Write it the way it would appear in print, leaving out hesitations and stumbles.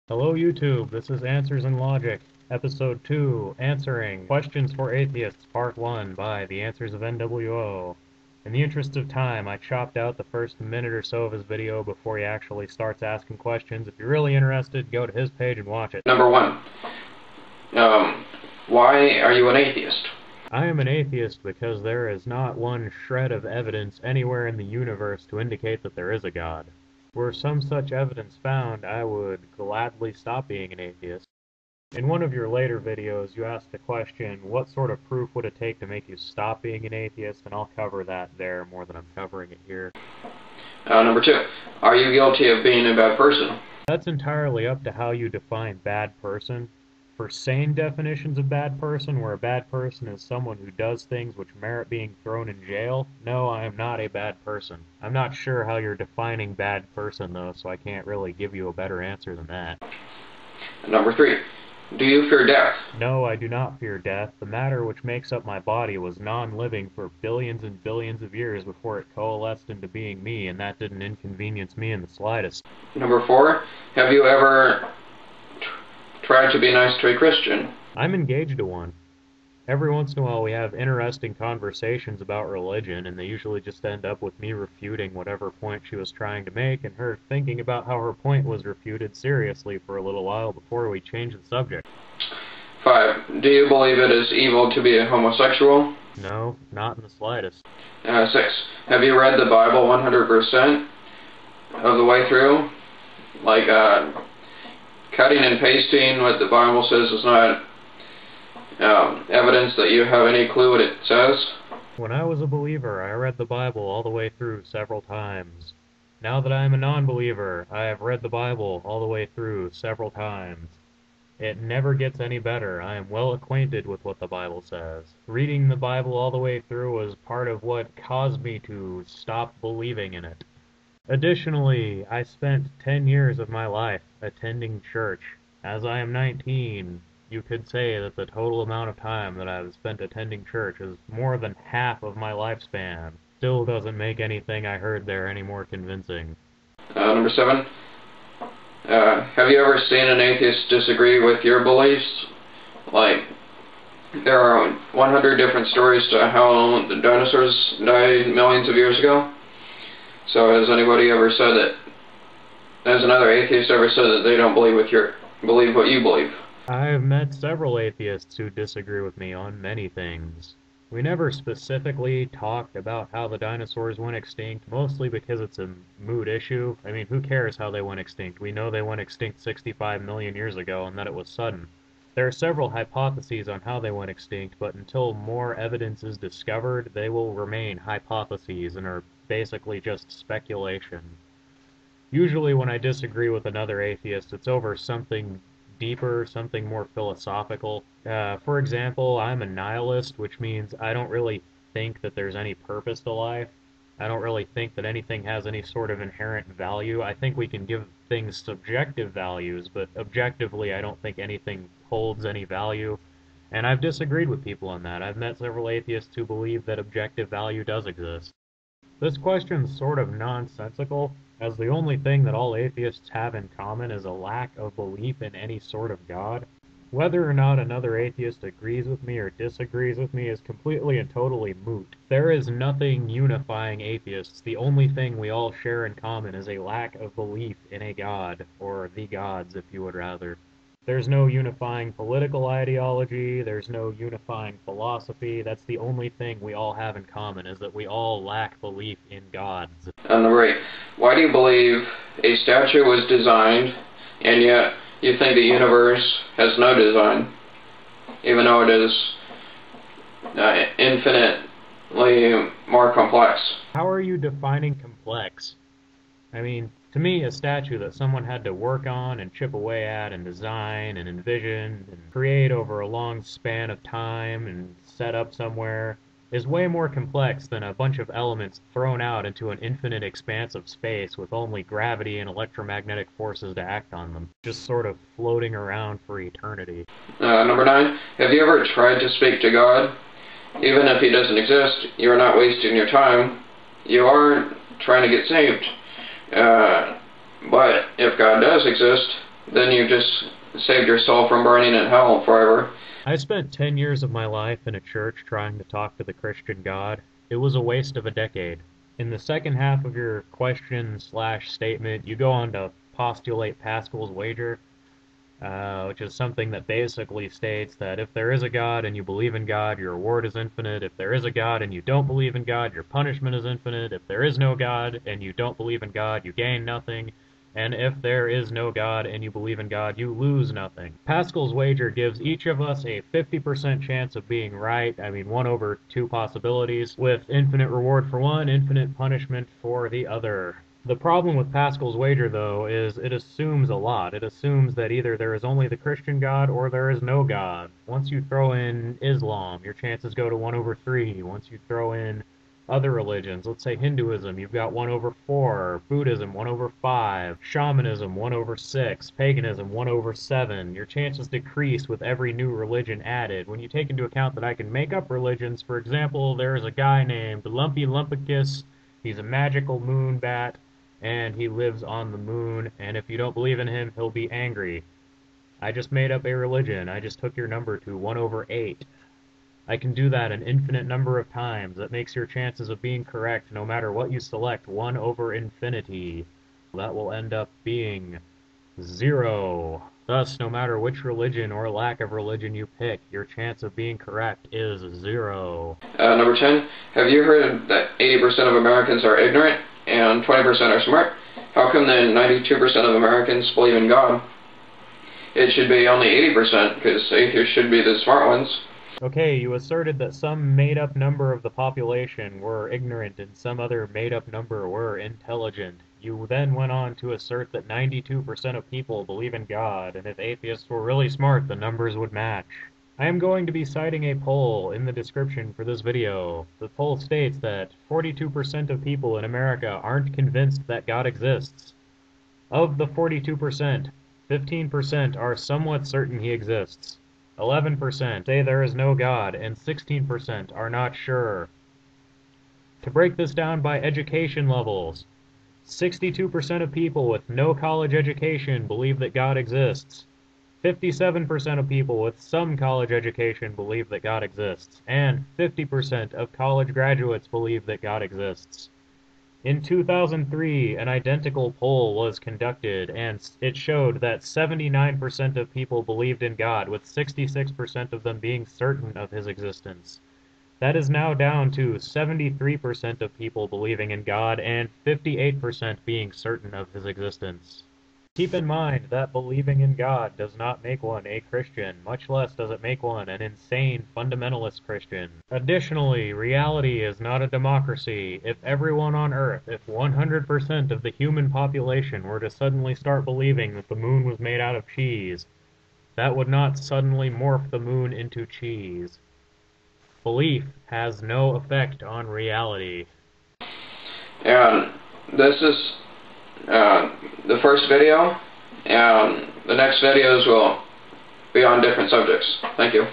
Hello YouTube, this is AnswersInLogic, Episode 2, Answering Questions for Atheists, Part 1 by the AnswersofNWO. In the interest of time, I chopped out the first minute or so of his video before he actually starts asking questions. If you're really interested, go to his page and watch it. Number one, why are you an atheist? I am an atheist because there is not one shred of evidence anywhere in the universe to indicate that there is a God. Were some such evidence found, I would gladly stop being an atheist. In one of your later videos, you asked the question, what sort of proof would it take to make you stop being an atheist, and I'll cover that there more than I'm covering it here. Number two, are you guilty of being a bad person? That's entirely up to how you define bad person. For sane definitions of bad person, where a bad person is someone who does things which merit being thrown in jail, no, I am not a bad person. I'm not sure how you're defining bad person, though, so I can't really give you a better answer than that. Number three, do you fear death? No, I do not fear death. The matter which makes up my body was non-living for billions and billions of years before it coalesced into being me, and that didn't inconvenience me in the slightest. Number four, have you ever tried to be nice to a Christian? I'm engaged to one. Every once in a while we have interesting conversations about religion, and they usually just end up with me refuting whatever point she was trying to make, and her thinking about how her point was refuted seriously for a little while before we change the subject. Five, do you believe it is evil to be a homosexual? No, not in the slightest. Six, have you read the Bible 100% of the way through? Like, cutting and pasting what the Bible says is not evidence that you have any clue what it says? When I was a believer, I read the Bible all the way through several times. Now that I am a non-believer, I have read the Bible all the way through several times. It never gets any better. I am well acquainted with what the Bible says. Reading the Bible all the way through was part of what caused me to stop believing in it. Additionally, I spent 10 years of my life attending church. As I am 19, you could say that the total amount of time that I've spent attending church is more than half of my lifespan. Still doesn't make anything I heard there any more convincing. Number seven, have you ever seen an atheist disagree with your beliefs? Like, there are 100 different stories to how the dinosaurs died millions of years ago. So has anybody ever said that, has another atheist ever said that they don't believe what you believe? I've met several atheists who disagree with me on many things. We never specifically talked about how the dinosaurs went extinct, mostly because it's a mood issue. I mean, who cares how they went extinct? We know they went extinct 65 million years ago and that it was sudden. There are several hypotheses on how they went extinct, but until more evidence is discovered, they will remain hypotheses and are basically just speculation. Usually when I disagree with another atheist, it's over something deeper, something more philosophical. For example, I'm a nihilist, which means I don't really think that there's any purpose to life. I don't really think that anything has any sort of inherent value. I think we can give things subjective values, but objectively I don't think anything holds any value. And I've disagreed with people on that. I've met several atheists who believe that objective value does exist. This question's sort of nonsensical, as the only thing that all atheists have in common is a lack of belief in any sort of God. Whether or not another atheist agrees with me or disagrees with me is completely and totally moot. There is nothing unifying atheists. The only thing we all share in common is a lack of belief in a God, or the gods if you would rather. There's no unifying political ideology, there's no unifying philosophy. That's the only thing we all have in common, is that we all lack belief in gods. Number eight, why do you believe a statue was designed, and yet you think the universe has no design, even though it is infinitely more complex? How are you defining complex? I mean, to me, a statue that someone had to work on and chip away at and design and envision and create over a long span of time and set up somewhere is way more complex than a bunch of elements thrown out into an infinite expanse of space with only gravity and electromagnetic forces to act on them, just sort of floating around for eternity. Number nine, have you ever tried to speak to God? Even if he doesn't exist, you are not wasting your time. You are trying to get saved. But if God does exist, then you just saved your soul from burning in hell forever. I spent 10 years of my life in a church trying to talk to the Christian God. It was a waste of a decade. In the second half of your question/statement, you go on to postulate Pascal's wager, which is something that basically states that if there is a God and you believe in God, your reward is infinite. If there is a God and you don't believe in God, your punishment is infinite. If there is no God and you don't believe in God, you gain nothing. And if there is no God and you believe in God, you lose nothing. Pascal's wager gives each of us a 50% chance of being right. I mean, 1 over 2 possibilities, with infinite reward for one, infinite punishment for the other. The problem with Pascal's wager, though, is it assumes a lot. It assumes that either there is only the Christian God or there is no God. Once you throw in Islam, your chances go to 1 over 3. Once you throw in other religions, let's say Hinduism, you've got 1 over 4, Buddhism 1 over 5, Shamanism 1 over 6, Paganism 1 over 7. Your chances decrease with every new religion added. When you take into account that I can make up religions, for example, there is a guy named Lumpy Lumpicus. He's a magical moon bat, and he lives on the moon, and if you don't believe in him, he'll be angry. I just made up a religion. I just took your number to 1 over 8. I can do that an infinite number of times. That makes your chances of being correct, no matter what you select, 1 over infinity. That will end up being 0. Thus, no matter which religion or lack of religion you pick, your chance of being correct is 0. Number 10, have you heard that 80% of Americans are ignorant and 20% are smart? How come then 92% of Americans believe in God? It should be only 80%, because atheists should be the smart ones. Okay, you asserted that some made-up number of the population were ignorant and some other made-up number were intelligent. You then went on to assert that 92% of people believe in God, and if atheists were really smart, the numbers would match. I am going to be citing a poll in the description for this video. The poll states that 42% of people in America aren't convinced that God exists. Of the 42%, 15% are somewhat certain he exists. 11% say there is no God, and 16% are not sure. To break this down by education levels, 62% of people with no college education believe that God exists. 57% of people with some college education believe that God exists, and 50% of college graduates believe that God exists. In 2003, an identical poll was conducted, and it showed that 79% of people believed in God, with 66% of them being certain of his existence. That is now down to 73% of people believing in God, and 58% being certain of his existence. Keep in mind that believing in God does not make one a Christian, much less does it make one an insane fundamentalist Christian. Additionally, reality is not a democracy. If everyone on Earth, if 100% of the human population were to suddenly start believing that the moon was made out of cheese, that would not suddenly morph the moon into cheese. Belief has no effect on reality. And this is the first video, and the next videos will be on different subjects. Thank you.